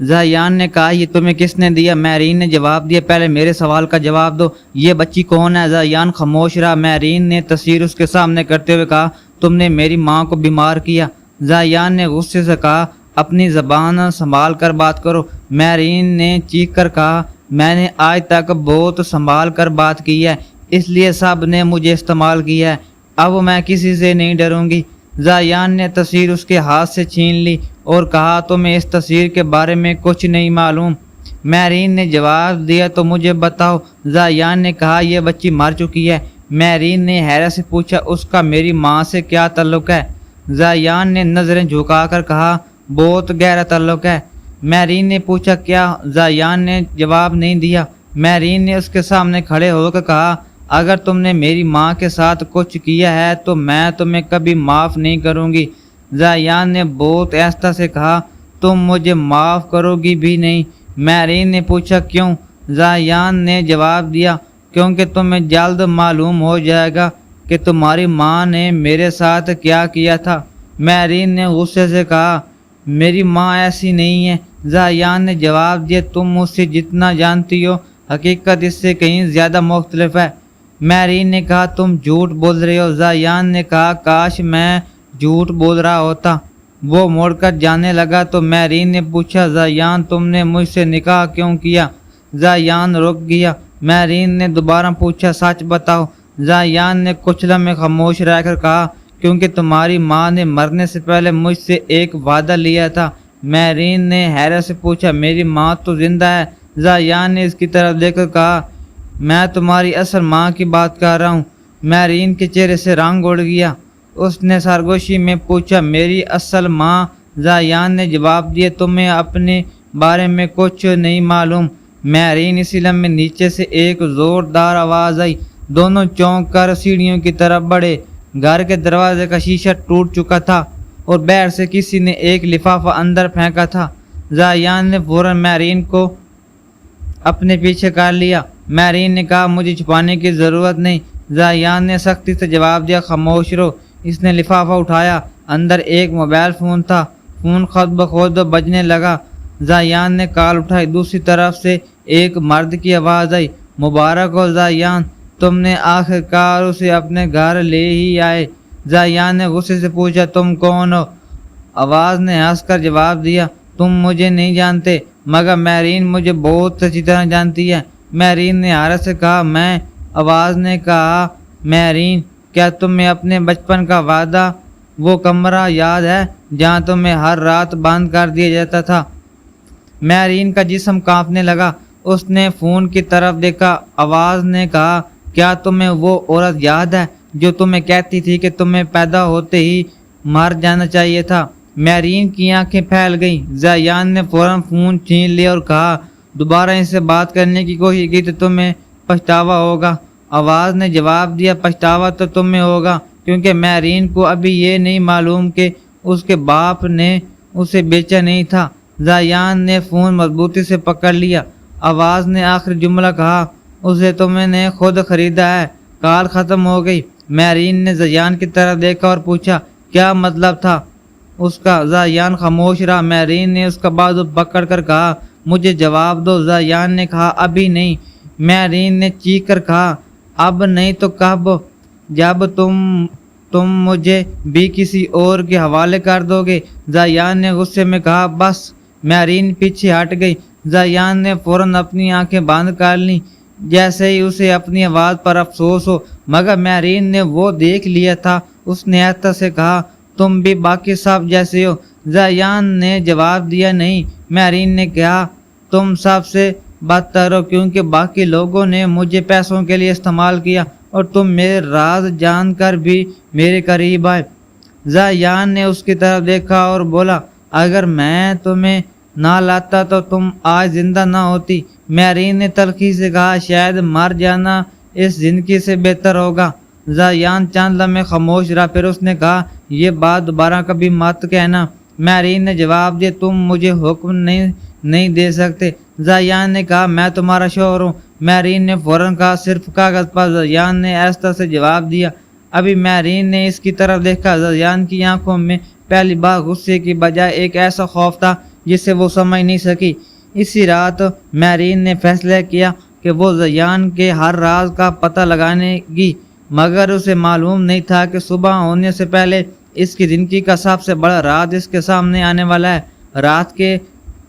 زایان نے کہا یہ تمہیں کس نے دیا؟ مہرین نے جواب دیا پہلے میرے سوال کا جواب دو، یہ بچی کون ہے؟ زایان خاموش رہا۔ مہرین نے تصویر اس کے سامنے کرتے ہوئے کہا تم نے میری ماں کو بیمار کیا۔ زایان نے غصے سے کہا اپنی زبان سنبھال کر بات کرو۔ مہرین نے چیخ کر کہا میں نے آج تک بہت سنبھال کر بات کی ہے، اس لیے سب نے مجھے استعمال کیا ہے، اب میں کسی سے نہیں ڈروں گی۔ زایان نے تصویر اس کے ہاتھ سے چھین لی اور کہا تمہیں اس تصویر کے بارے میں کچھ نہیں معلوم؟ مہرین نے جواب دیا تو مجھے بتاؤ۔ زایان نے کہا یہ بچی مر چکی ہے۔ مہرین نے حیرت سے پوچھا اس کا میری ماں سے کیا تعلق ہے؟ زایان نے نظریں جھکا کر کہا بہت گہرا تعلق ہے۔ مہرین نے پوچھا کیا؟ زایان نے جواب نہیں دیا۔ مہرین نے اس کے سامنے کھڑے ہو کر کہا اگر تم نے میری ماں کے ساتھ کچھ کیا ہے تو میں تمہیں کبھی معاف نہیں کروں گی۔ زایان نے بہت آہستہ سے کہا تم مجھے معاف کرو گی بھی نہیں۔ مہرین نے پوچھا کیوں؟ زایان نے جواب دیا کیونکہ تمہیں جلد معلوم ہو جائے گا کہ تمہاری ماں نے میرے ساتھ کیا کیا تھا۔ مہرین نے غصے سے کہا میری ماں ایسی نہیں ہے۔ زایان نے جواب دیا تم مجھ سے جتنا جانتی ہو حقیقت اس سے کہیں زیادہ مختلف ہے۔ مہرین نے کہا تم جھوٹ بول رہے ہو۔ زایان نے کہا کاش میں جھوٹ بول رہا ہوتا۔ وہ مڑ کر جانے لگا تو مہرین نے پوچھا زایان تم نے مجھ سے نکاح کیوں کیا؟ زایان رک گیا۔ مہرین نے دوبارہ پوچھا سچ بتاؤ۔ زایان نے کچھ لمحے خاموش رہ کر کہا کیونکہ تمہاری ماں نے مرنے سے پہلے مجھ سے ایک وعدہ لیا تھا۔ مہرین نے حیرت سے پوچھا میری ماں تو زندہ ہے۔ زایان نے اس کی طرف دیکھ کر کہا میں تمہاری اصل ماں کی بات کر رہا ہوں۔ مہرین کے چہرے سے رنگ اڑ گیا۔ اس نے سرگوشی میں پوچھا میری اصل ماں؟ زایان نے جواب دیا تمہیں اپنے بارے میں کچھ نہیں معلوم۔ مہرین اسی لمحے نیچے سے ایک زوردار آواز آئی۔ دونوں چونک کر سیڑھیوں کی طرف بڑھے۔ گھر کے دروازے کا شیشہ ٹوٹ چکا تھا اور باہر سے کسی نے ایک لفافہ اندر پھینکا تھا۔ زایان نے فوراً مہرین کو اپنے پیچھے کر لیا۔ مہرین نے کہا مجھے چھپانے کی ضرورت نہیں۔ زایان نے سختی سے جواب دیا خاموش رہو۔ اس نے لفافہ اٹھایا، اندر ایک موبائل فون تھا۔ فون خود بخود بجنے لگا۔ زایان نے کال اٹھائی۔ دوسری طرف سے ایک مرد کی آواز آئی مبارک ہو زایان، تم نے آخر کار اسے اپنے گھر لے ہی آئے۔ زایان نے غصے سے پوچھا تم کون ہو؟ آواز نے ہنس کر جواب دیا تم مجھے نہیں جانتے مگر مہرین مجھے بہت اچھی طرح جانتی ہے۔ مہرین نے حیرت سے کہا میں؟ آواز نے کہا مہرین کیا تمہیں اپنے بچپن کا وعدہ وہ کمرہ یاد ہے جہاں تمہیں ہر رات بند کر دیا جاتا تھا؟ مہرین کا جسم کانپنے لگا۔ اس نے فون کی طرف دیکھا۔ آواز نے کہا کیا تمہیں وہ عورت یاد ہے جو تمہیں کہتی تھی کہ تمہیں پیدا ہوتے ہی مر جانا چاہیے تھا؟ مہرین کی آنکھیں پھیل گئیں۔ زایان نے فوراً فون چھین لیا اور کہا دوبارہ اس سے بات کرنے کی کوشش کی تو تمہیں پچھتاوا ہوگا۔ آواز نے جواب دیا پچھتاوا تو تمہیں ہوگا کیونکہ مہرین کو ابھی یہ نہیں معلوم کہ اس کے باپ نے اسے بیچا نہیں تھا۔ زایان نے فون مضبوطی سے پکڑ لیا۔ آواز نے آخری جملہ کہا اسے تم نے خود خریدا ہے۔ کال ختم ہو گئی۔ مہرین نے زایان کی طرف دیکھا اور پوچھا کیا مطلب تھا اس کا؟ زایان خاموش رہا۔ مہرین نے اس کا بازو پکڑ کر کہا مجھے جواب دو۔ زایان نے کہا ابھی نہیں۔ مہرین نے چیخ کر کہا اب نہیں تو کب؟ جب تم مجھے بھی کسی اور کے حوالے کر دو گے۔ زایان نے غصے میں کہا بس۔ مہرین پیچھے ہٹ گئی۔ زایان نے فوراً اپنی آنکھیں بند کر لیں جیسے ہی اسے اپنی آواز پر افسوس ہو، مگر مہرین نے وہ دیکھ لیا تھا۔ اس نے آہستہ سے کہا تم بھی باقی سب جیسے ہو؟ زایان نے جواب دیا نہیں۔ مہرین نے کہا تم سب سے بدتر ہو کیونکہ باقی لوگوں نے مجھے پیسوں کے لیے استعمال کیا اور تم میرے راز جان کر بھی میرے قریب آئے۔ زایان نے اس کی طرف دیکھا اور بولا اگر میں تمہیں نہ لاتا تو تم آج زندہ نہ ہوتی۔ مہرین نے تلخی سے کہا شاید مر جانا اس زندگی سے بہتر ہوگا۔ زایان چند لمحے خاموش رہا، پھر اس نے کہا یہ بات دوبارہ کبھی مت کہنا۔ مہرین نے جواب دیا تم مجھے حکم نہیں دے سکتے۔ زایان نے کہا میں تمہارا شوہر ہوں۔ مہرین نے فوراً کہا صرف کاغذ پر۔ زایان نے آہستہ سے جواب دیا۔ ابھی مہرین نے اس کی طرف دیکھا۔ زایان کی آنکھوں میں پہلی بار غصے کی بجائے ایک ایسا خوف تھا جسے وہ سمجھ نہیں سکی۔ اسی رات میرین نے فیصلہ کیا کہ وہ زیان کے ہر راز کا پتہ لگانے گی، مگر اسے معلوم نہیں تھا کہ صبح ہونے سے پہلے اس کی زندگی کا سب سے بڑا راز اس کے سامنے آنے والا ہے۔ رات کے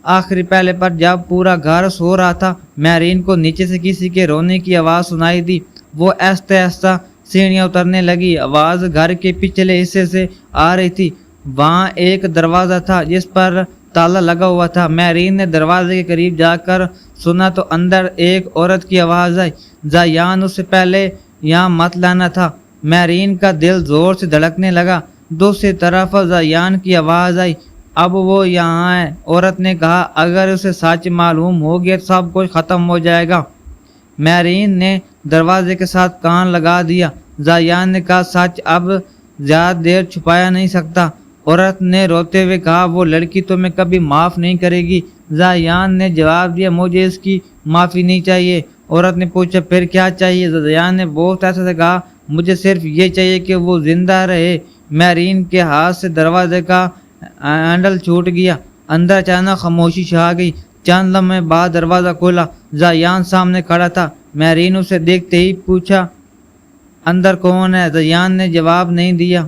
آخری پہلے پر جب پورا گھر سو رہا تھا، میرین کو نیچے سے کسی کے رونے کی آواز سنائی دی۔ وہ آہستہ آہستہ سیڑھیاں اترنے لگی۔ آواز گھر کے پچھلے حصے سے آ رہی تھی۔ وہاں ایک دروازہ تھا جس پر تالا لگا ہوا تھا۔ میرین نے دروازے کے قریب جا کر سنا تو اندر ایک عورت کی آواز آئی۔ زیان اس سے پہلے یہاں مت لانا تھا۔ میرین کا دل زور سے دھڑکنے لگا۔ دوسری طرف زیان کی آواز آئی، اب وہ یہاں ہے۔ عورت نے کہا، اگر اسے سچ معلوم ہو گیا تو سب کچھ ختم ہو جائے گا۔ میرین نے دروازے کے ساتھ کان لگا دیا۔ زیان نے کہا، سچ اب زیادہ دیر چھپایا نہیں سکتا۔ عورت نے روتے ہوئے کہا، وہ لڑکی تمہیں کبھی معاف نہیں کرے گی۔ زیان نے جواب دیا، مجھے اس کی معافی نہیں چاہیے۔ عورت نے پوچھا، پھر کیا چاہیے؟ زیان نے بہت ایسے سے کہا، مجھے صرف یہ چاہیے کہ وہ زندہ رہے۔ میرین کے ہاتھ سے دروازے کا ہینڈل چھوٹ گیا۔ اندر اچانک خاموشی چھا گئی۔ چند لمحے بعد دروازہ کھلا۔ زیان سامنے کھڑا تھا۔ میرین اسے دیکھتے ہی پوچھا، اندر کون ہے؟ زیان نے جواب نہیں دیا۔